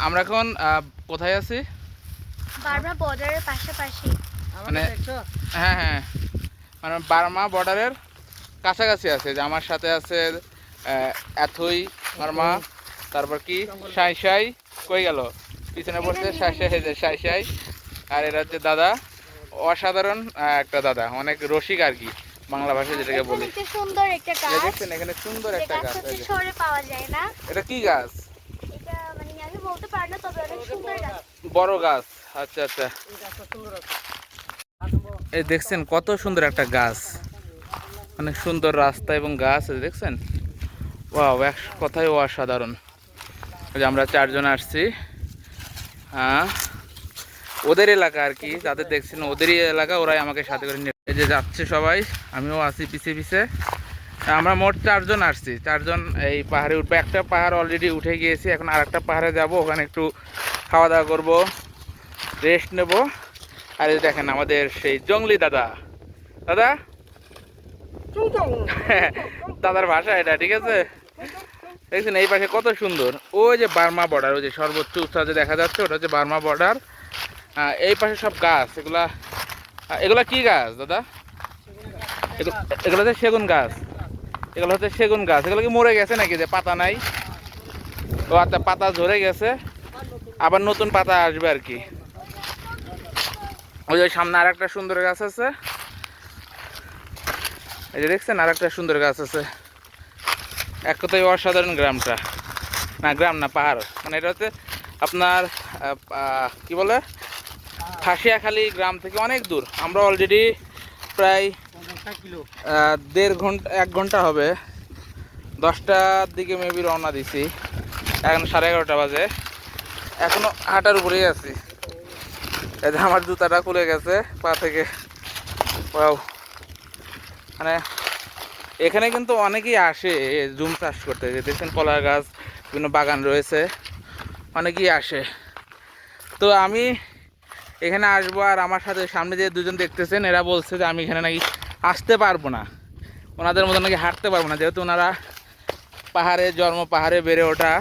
আমরা এখন কোথায় আছি? বার্মা বর্ডারের পাশাপাশি। মানে হ্যাঁ হ্যাঁ, মানে বার্মা বর্ডারের কাছাকাছি আছে। যে আমার সাথে আছে এথই বার্মা, তারপর কি সাই সাই কই গেল, পিছনে পড়ছে সাই সাই, সাই সাই। আর এটা হচ্ছে দাদা, অসাধারণ একটা দাদা, অনেক রসিক আর কি, বাংলা ভাষায় যেটাকে বলি। সুন্দর একটা গাছ দেখছেন এখানে সুন্দর একটা গাছ। শহরে পাওয়া যায় না। এটা কি গাছ? এটা মানে আমি বলতে পারি না, তবে অনেক সুন্দর গাছ, বড় গাছ। আচ্ছা আচ্ছা, এই দেখছেন কত সুন্দর একটা গাছ, অনেক সুন্দর রাস্তা এবং গাছ দেখছেন। ওয়াও, এক কথায় অসাধারণ। ওই যে আমরা 4 জন আসছি, হ্যাঁ ওদের এলাকা আর কি, যাদের দেখছেন ওদেরই এলাকা, ওরাই আমাকে সাথে করে নিয়ে এই যে যাচ্ছে সবাই, আমিও আছি পিছে পিছে। আমরা মোট 4 জন আসছি, 4 জন এই পাহাড়ে উঠবো। একটা পাহাড় অলরেডি উঠে গিয়েছি, এখন আর একটা পাহাড়ে যাবো, ওখানে একটু খাওয়া দাওয়া করবো, রেস্ট নেব। আর এই দেখেন আমাদের সেই জঙ্গলি দাদা, দাদা দাদার ভাষা এটা, ঠিক আছে। দেখছেন এই পাশে কত সুন্দর, ওই যে বার্মা বর্ডার, ওই যে সর্বোচ্চ উৎসাহ যে দেখা যাচ্ছে ওটা হচ্ছে বার্মা বর্ডার। এই পাশে সব গাছ, এগুলা এগুলা কি গাছ দাদা? এগুলো হচ্ছে সেগুন গাছ, এগুলো হচ্ছে সেগুন গাছ। এগুলো কি মরে গেছে নাকি, যে পাতা নাই? ও আচ্ছা, পাতা ঝরে গেছে, আবার নতুন পাতা আসবে আর কি। ওই যে সামনে আর একটা সুন্দর গাছ আছে, এই যে দেখছেন আর একটা সুন্দর গাছ আছে। এক কথায় অসাধারণ গ্রামটা, না গ্রাম না পাহাড়, মানে এটা হচ্ছে আপনার কি বলে খাসিয়াখালী গ্রাম থেকে অনেক দূর। আমরা অলরেডি প্রায় 1.5 ঘন্টা 1 ঘন্টা হবে, 10টার দিকে মেবি রওনা দিছি, এখন 11:30 বাজে, এখনো হাঁটার উপরেই আছি। এই যে আমার জুতাটা খুলে গেছে পা থেকে। মানে এখানে কিন্তু অনেকেই আসে জুম চাষ করতে, যে দেখছেন কলা গাছ, বিভিন্ন বাগান রয়েছে, অনেকেই আসে। তো আমি এখানে আসবো, আর আমার সাথে সামনে যে 2 জন দেখতেছেন, এরা বলছে যে আমি এখানে নাকি আসতে পারবো না, ওনাদের মতো নাকি হাঁটতে পারবো না, যেহেতু ওনারা পাহাড়ে জন্ম, পাহাড়ে বেড়ে ওঠা।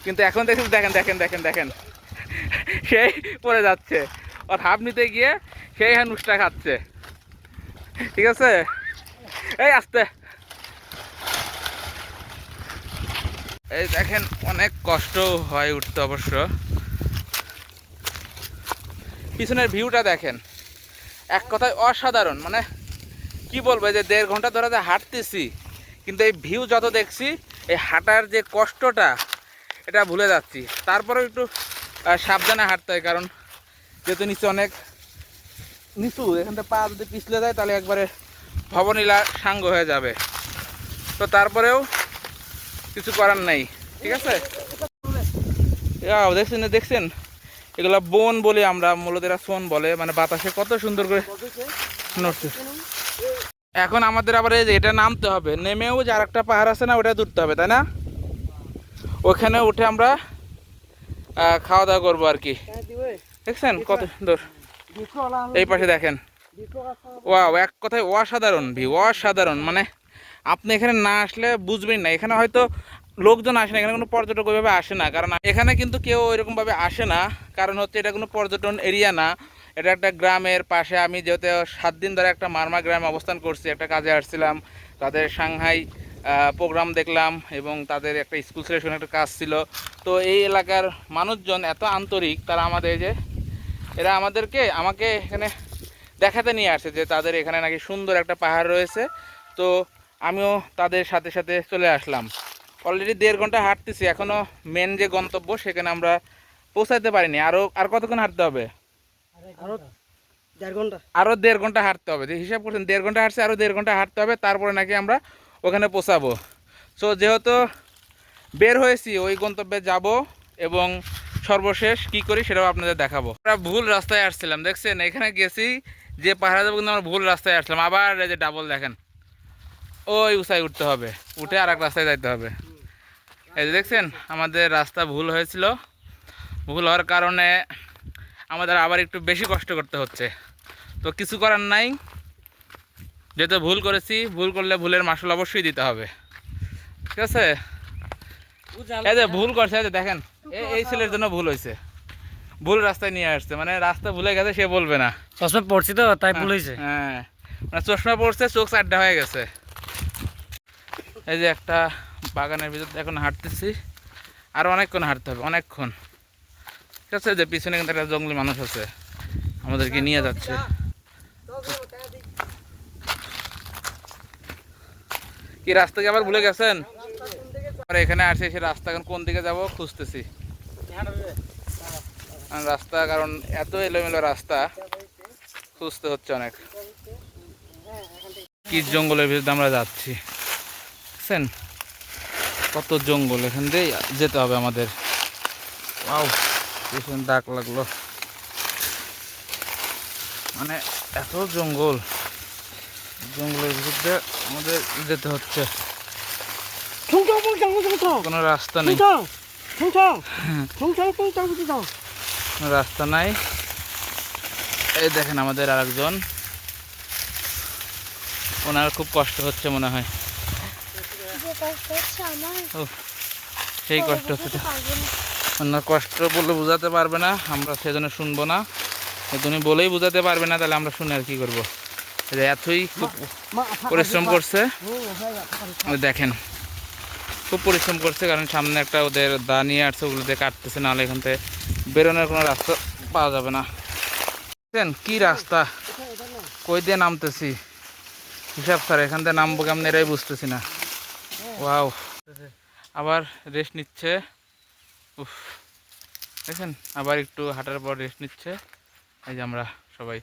কিন্তু এখন দেখেন দেখেন দেখেন দেখেন দেখেন সেই পড়ে যাচ্ছে, ওর হাফ নিতে গিয়ে সেই হ্যাঁ নুসটা খাচ্ছে, ঠিক আছে। এই আসতে, এই দেখেন অনেক কষ্ট হয় উঠতে অবশ্য। পিছনের ভিউটা দেখেন, এক কথায় অসাধারণ। মানে কি বলবো, যে 1.5 ঘন্টা ধরে যে হাঁটতেছি, কিন্তু এই ভিউ যত দেখছি, এই হাঁটার যে কষ্টটা এটা ভুলে যাচ্ছি। তারপরেও একটু সাবধানে হাঁটতে হয়, কারণ যেহেতু নিচে অনেক নিচু, এখান থেকে পা যদি পিছলে যায় তাহলে একবারে ভবনীলা সাঙ্গ হয়ে যাবে। তো তারপরেও কিছু করার নাই, ঠিক আছে। দেখছেন দেখছেন, এগুলা বন বলি আমরা, মূলত এরা সোন বলে, মানে বাতাসে কত সুন্দর করে নড়ছে। এখন আমাদের আবার এই যে এটা নামতে হবে, নেমেও যে আরেকটা পাহাড় আছে না, ওটা তুলতে হবে, তাই না? ওখানে উঠে আমরা খাওয়া দাওয়া করবো আর কি। দেখছেন কত সুন্দর, এই পাশে দেখেন, ওয়াও, এক কথায় অসাধারণ ভিউ, অসাধারণ। মানে আপনি এখানে না আসলে বুঝবেন না, এখানে হয়তো লোকজন আসে না, এখানে কোনো পর্যটক ওইভাবে আসে না, কারণ এখানে কিন্তু কেউ ওইরকমভাবে আসে না, কারণ হচ্ছে এটা কোনো পর্যটন এরিয়া না, এটা একটা গ্রামের পাশে। আমি যেহেতু 7 দিন ধরে একটা মারমা গ্রামে অবস্থান করছি, একটা কাজে আসছিলাম, তাদের সাংহাই প্রোগ্রাম দেখলাম, এবং তাদের একটা স্কুল সিলেকশন একটা কাজ ছিল। তো এই এলাকার মানুষজন এত আন্তরিক, তারা আমাদের যে এরা আমাকে এখানে দেখাতে নিয়ে আসে যে তাদের এখানে নাকি সুন্দর একটা পাহাড় রয়েছে। তো আমিও তাদের সাথে সাথে চলে আসলাম। অলরেডি 1.5 ঘন্টা হাঁটতেছি, এখনও মেন যে গন্তব্য সেখানে আমরা পৌঁছাতে পারিনি। আর কতক্ষণ হাঁটতে হবে? আরও 1.5 ঘন্টা হাঁটতে হবে, যে হিসাব করছেন 1.5 ঘন্টা হাঁটছে, আরও 1.5 ঘন্টা হাঁটতে হবে, তারপরে নাকি আমরা ওখানে পৌঁছাবো। সো যেহেতু বের হয়েছি, ওই গন্তব্যে যাব, এবং সর্বশেষ কি করি সেটাও আপনাদের দেখাবো। আমরা ভুল রাস্তায় আসছিলাম, দেখছেন এখানে গেছি যে পাহাড়ে যাবো, কিন্তু আমরা ভুল রাস্তায় আসলাম। আবার এই যে ডাবল দেখেন, ওই উঁচাই উঠতে হবে, উঠে আর এক রাস্তায় যাইতে হবে। এই যে দেখছেন আমাদের রাস্তা ভুল হয়েছিল, ভুল হওয়ার কারণে আমাদের আবার একটু বেশি কষ্ট করতে হচ্ছে। তো কিছু করার নাই, যেহেতু ভুল করেছি, ভুল করলে ভুলের মাসুল অবশ্যই দিতে হবে, ঠিক আছে। এই যে ভুল করছে, এই যে দেখেন, এই ছেলের জন্য ভুল হয়েছে, ভুল রাস্তায় নিয়ে আসছে, মানে রাস্তা ভুলে গেছে সে বলবে না। চশমা পড়ছি তো তাই ভুল হয়েছে। হ্যাঁ, মানে চশমা পড়ছে, চোখ চারটা হয়ে গেছে। এই যে একটা বাগানের ভিতর এখন হাঁটতেছি, আর অনেকক্ষণ হাঁটতে হবে, অনেকক্ষণ। ঠিক আছে, যে পিছনে কিন্তু একটা জঙ্গলি মানুষ আছে, আমাদেরকে নিয়ে যাচ্ছে। কি রাস্তা কি আবার ভুলে গেছেন? আর এখানে আসে সে রাস্তা এখন কোন দিকে যাব খুঁজতেছি রাস্তা, কারণ এত এলোমেলো রাস্তা, খুঁজতে হচ্ছে অনেক। কি জঙ্গলের ভিতরে আমরা যাচ্ছি, বুঝছেন কত জঙ্গল, এখান দিয়ে যেতে হবে আমাদের। ওয়াও, পিছনে দাগ লাগলো, মানে এত জঙ্গল, জঙ্গলের ভিতরে আমাদের যেতে হচ্ছে, কোনো রাস্তা নেই, কোনো রাস্তা নাই। এই দেখেন আমাদের আরেকজন, ওনার খুব কষ্ট হচ্ছে মনে হয়। যে কষ্ট হচ্ছে আমার, ও, সেই কষ্ট হচ্ছে, বোঝাতে পারবো না। ওনার কষ্ট বলে বোঝাতে পারবে না, আমরা সেজন্য শুনবো না। তুমি বলেই বোঝাতে পারবে না, তাহলে আমরা শুনে আর কি করবো? এই যে এতই খুব পরিশ্রম করছে, ওই দেখেন খুব পরিশ্রম করছে, কারণ সামনে একটা ওদের দা নিয়ে আসছে, ওগুলো দিয়ে কাটতেছে, নাহলে এখান থেকে বেরোনোর কোনো রাস্তা পাওয়া যাবে না। দেখেন কি রাস্তা, কই দিয়ে নামতেছি হিসাব স্যার, এখান থেকে নামবো কেমন এরাই বুঝতেছি না। ওয়াও, আবার রেস্ট নিচ্ছে, উফ দেখেন, আবার একটু হাঁটার পর রেস্ট নিচ্ছে। এই যে আমরা সবাই,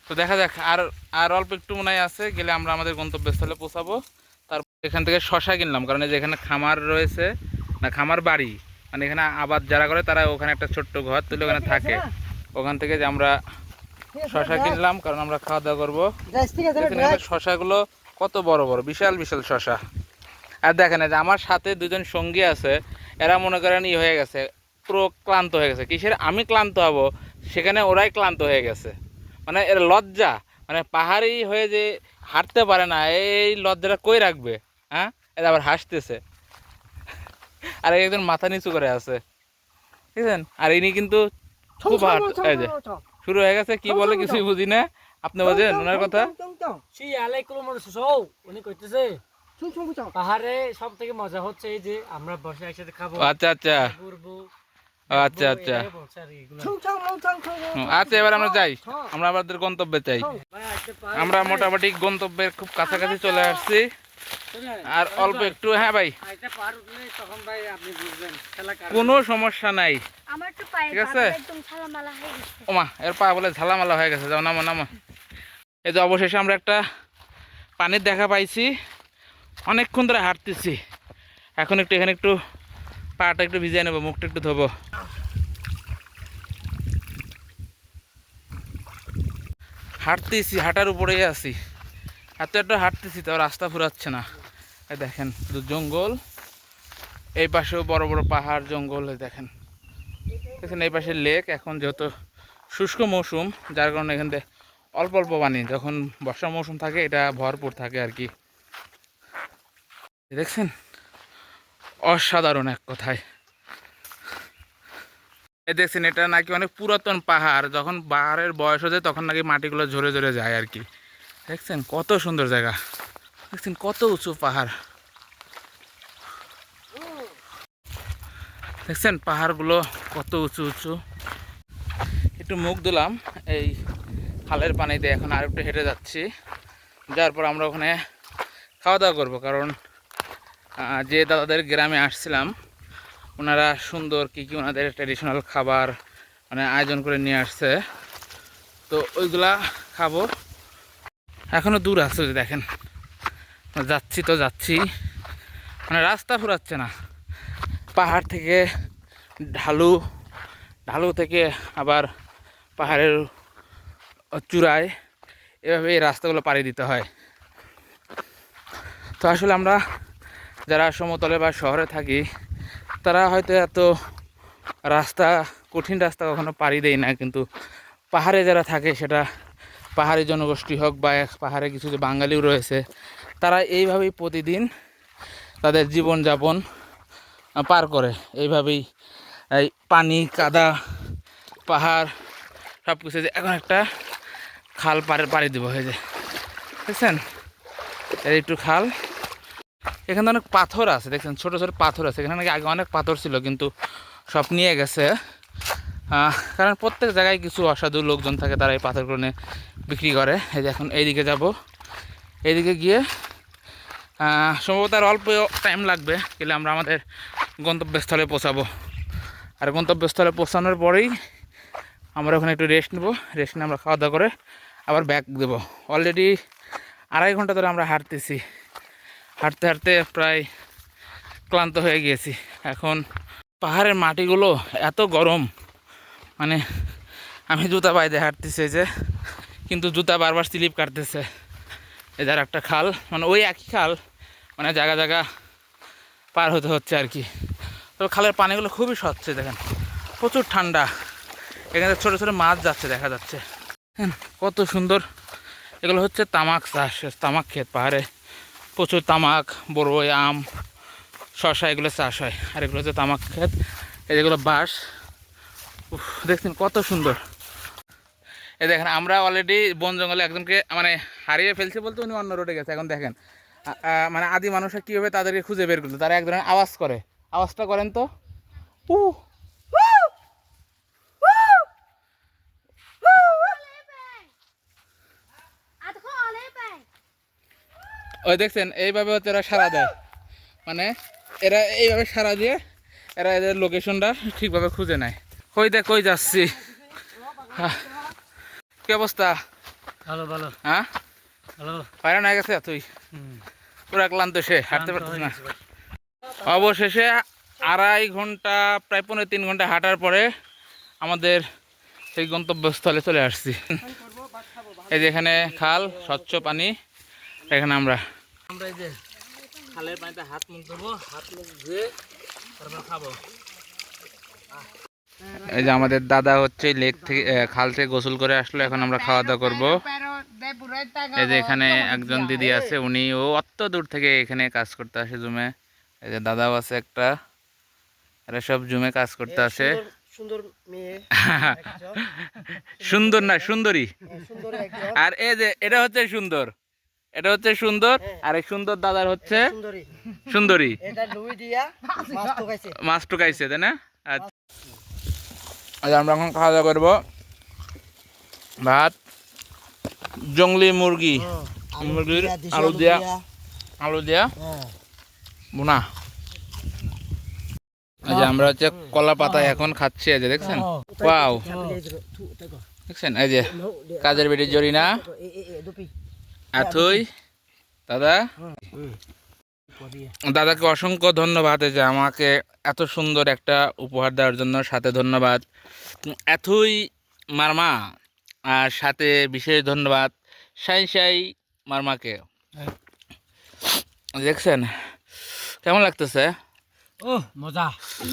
তো দেখা যাক, আর আর অল্প একটু মনে হয় আছে, গেলে আমরা আমাদের গন্তব্যস্থলে পৌঁছাবো। তারপর এখান থেকে শশা কিনলাম, কারণ এই যে এখানে খামার রয়েছে, না খামার বাড়ি, মানে এখানে আবাদ যারা করে তারা ওখানে একটা ছোট্ট ঘর তুলে ওখানে থাকে, ওখান থেকে যে আমরা শশা কিনলাম, কারণ আমরা খাওয়া দাওয়া করবো। শশাগুলো কত বড় বড়, বিশাল বিশাল শশা। আর দেখেন যে আমার সাথে দুজন সঙ্গী আছে, এরা মনে করেন ই হয়ে গেছে, পুরো ক্লান্ত হয়ে গেছে। কিসের আমি ক্লান্ত হব, সেখানে ওরাই ক্লান্ত হয়ে গেছে, মানে এর লজ্জা, মানে পাহাড়ি হয়ে যে হাঁটতে পারে না, এই লজ্জাটা কই রাখবে? হ্যাঁ, এটা আবার হাসতেছে, আর একজন মাথা নিচু করে আছে, বুঝছেন? আর ইনি কিন্তু খুব এই যে শুরু হয়ে গেছে, কি বলে কিছুই বুঝি না। আপনি বোঝেন ওনার কথা? উনি কইতেছে পাহাড়ে সব থেকে মজা হচ্ছে এই যে আমরা বসে একসাথে খাবো। আচ্ছা আচ্ছা, আচ্ছা আচ্ছা, আচ্ছা এবার আমরা যাই, আমরা আমাদের গন্তব্যে চাই। আমরা মোটামুটি গন্তব্যের খুব কাছাকাছি চলে আসছি, আর অল্প একটু। হ্যাঁ ভাই, কোনো সমস্যা নাই, আমার তো পায়ে ঠিক আছে। একদম ঝালামালা হয়ে গেছে। ওমা, এর পা বলে ঝালামালা হয়ে গেছে, যাও নামো নামো। এই যে অবশেষে আমরা একটা পানির দেখা পাইছি, অনেকক্ষণ ধরে হাঁটতেছি, এখন একটু এখানে একটু পাটা একটু ভিজিয়ে নেবো, মুখটা একটু ধোবো। হাঁটতেছি, হাঁটার উপরেই আছি, এত হাঁটতেছি, তো রাস্তা ফুরাচ্ছে না। এই দেখেন শুধু জঙ্গল, এই পাশেও বড় বড় পাহাড় জঙ্গল, এই দেখেন দেখেন, এই পাশে লেক। এখন যেহেতু শুষ্ক মৌসুম, যার কারণে এখান থেকে অল্প অল্প পানি, যখন বর্ষা মৌসুম থাকে এটা ভরপুর থাকে আর কি। দেখছেন, অসাধারণ এক কথায়। এই দেখছেন, এটা নাকি অনেক পুরাতন পাহাড়, যখন পাহাড়ের বয়স হয়ে যায় তখন নাকি মাটিগুলো ঝরে ঝরে যায় আর কি। দেখছেন কত সুন্দর জায়গা, দেখছেন কত উঁচু পাহাড়, দেখছেন পাহাড়গুলো কত উঁচু উঁচু। একটু মুখ দিলাম এই খালের পানিতে, এখন আর একটু হেঁটে যাচ্ছি, যার পর আমরা ওখানে খাওয়া দাওয়া করবো, কারণ যে দাদাদের গ্রামে আসছিলাম ওনারা সুন্দর কী কী ওনাদের ট্র্যাডিশনাল খাবার মানে আয়োজন করে নিয়ে আসছে, তো ওইগুলা খাবো। এখনও দূর আছে, দেখেন যাচ্ছি তো যাচ্ছি, মানে রাস্তা ফুরাচ্ছে না, পাহাড় থেকে ঢালু, ঢালু থেকে আবার পাহাড়ের চূড়ায়, এভাবে এই রাস্তাগুলো পাড়ি দিতে হয়। তো আসলে আমরা যারা সমতলে বা শহরে থাকি তারা হয়তো এত রাস্তা, কঠিন রাস্তা কখনো পাড়ি দেয় না, কিন্তু পাহাড়ে যারা থাকে, সেটা পাহাড়ি জনগোষ্ঠী হোক বা পাহাড়ে কিছু যে বাঙালিও রয়েছে, তারা এইভাবেই প্রতিদিন তাদের জীবনযাপন পার করে। এইভাবেই এই পানি কাদা পাহাড় সব কিছু। যে এখন একটা খাল পাড়ি দেবো, এই যে দেখছেন এই একটু খাল। এখানে অনেক পাথর আছে দেখছেন, ছোট ছোট পাথর আছে। এখানে নাকি আগে অনেক পাথর ছিল কিন্তু সব নিয়ে গেছে। কারণ প্রত্যেক জায়গায় কিছু অসাধু লোকজন থাকে, তারা এই পাথরগুলো নিয়ে বিক্রি করে। এই যে এখন এইদিকে যাব, এইদিকে গিয়ে সম্ভবত আর অল্প টাইম লাগবে, গেলে আমরা আমাদের গন্তব্যস্থলে পৌঁছাবো। আর গন্তব্যস্থলে পৌঁছানোর পরেই আমরা ওখানে একটু রেস্ট নেবো। রেস্ট নিয়ে আমরা খাওয়া দাওয়া করে আবার ব্যাক দেবো। অলরেডি 2.5 ঘন্টা ধরে আমরা হাঁটতেছি, হাঁটতে হাঁটতে প্রায় ক্লান্ত হয়ে গিয়েছি। এখন পাহাড়ের মাটিগুলো এত গরম, মানে আমি জুতা বাইরে হাঁটতেছি যে, কিন্তু জুতা বারবার স্লিপ কাটতেছে। এদের একটা খাল, মানে ওই একই খাল, মানে জায়গা জায়গা পার হতে হচ্ছে আর কি। তবে খালের পানিগুলো খুবই স্বচ্ছ, দেখেন প্রচুর ঠান্ডা। এখানে ছোটো ছোটো মাছ যাচ্ছে, দেখা যাচ্ছে কত সুন্দর। এগুলো হচ্ছে তামাক চাষ, তামাক ক্ষেত। পাহাড়ে প্রচুর তামাক, বড়ই, আম, শসা এগুলো চাষ হয়। আর এগুলো হচ্ছে তামাক ক্ষেত। এগুলো বাঁশ, দেখছেন কত সুন্দর। এই দেখেন আমরা অলরেডি বন জঙ্গলে একজনকে মানে হারিয়ে ফেলছি, বলতে উনি অন্য রোডে গেছে। এখন দেখেন মানে আদি মানুষরা কীভাবে তাদেরকে খুঁজে বের করতো। তারা এক ধরনের আওয়াজ করে, আওয়াজটা করেন তো। ওই দেখছেন এইভাবে হচ্ছে এরা সাড়া দেয়, মানে এরা এইভাবে সাড়া দিয়ে এরা এদের লোকেশনটা ঠিকভাবে খুঁজে নেয়। কই দেখ কই যাচ্ছি। কি অবস্থা? ভালো ভালো। হ্যাঁ ভালো। পায়রা না গেছে তুই? পুরা ক্লান্ত, সে হাঁটতে পারতিস না। অবশেষে 2.5 ঘন্টা, প্রায় 3.5 ঘন্টা হাঁটার পরে আমাদের সেই গন্তব্যস্থলে চলে আসছি। এই যে এখানে খাল, স্বচ্ছ পানি। এখানে আমরা এই যে খালের পানিতে হাত মুখ ধোবো, হাত মুখ ধুয়ে তারপর খাবো। এই যে আমাদের দাদা হচ্ছে লেক থেকে, খাল থেকে গোসল করে আসলো। এখন আমরা খাওয়া দাওয়া করবো। এই যে এখানে একজন দিদি আছে, উনিও অত দূর থেকে এখানে কাজ করতে আসে জুমে। এই যে দাদাও আছে একটা, এরা সব জুমে কাজ করতে আসে। সুন্দর মেয়ে, সুন্দর না সুন্দরী। আর এই যে এটা হচ্ছে সুন্দর, এটা হচ্ছে সুন্দর। আর এই সুন্দর দাদার হচ্ছে সুন্দরী। মাছ টুকাইছে, তাই না? আচ্ছা আমরা এখন খাওয়া দাওয়া করবো। ভাত, জংলি মুরগি, মুরগির আলু দিয়া বোনা। এই যে আমরা হচ্ছে কলা পাতায় এখন খাচ্ছি। এই যে দেখছেন, ওয়াও দেখছেন। এই যে কাজের বেটি জরিনা, আথুই দাদা, দাদাকে অসংখ্য ধন্যবাদ এই যে আমাকে এত সুন্দর একটা উপহার দেওয়ার জন্য। সাথে ধন্যবাদ এথুই মারমা, আর সাথে বিশেষ ধন্যবাদ সাই মারমাকে। দেখছেন কেমন লাগতেছে? ও মজা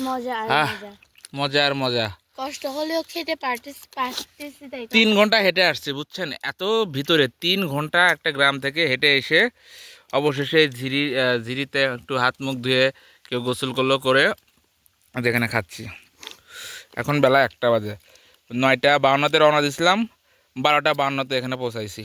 মজা আর হ্যাঁ, মজা। মজা আর মজা। কষ্ট হলেও খেতে পারতেছি তাই তো। 3 ঘন্টা হেঁটে আসছে, বুঝছেন? এত ভিতরে 3 ঘন্টা একটা গ্রাম থেকে হেঁটে এসে অবশেষে ঝিরিতে একটু হাত মুখ ধুয়ে কেউ গোসল করলো, করে যেখানে খাচ্ছি। এখন বেলা 1টা বাজে। 9টা 52-তে রওনা দিয়েছিলাম, 12টা 52-তে এখানে পৌঁছাইছি।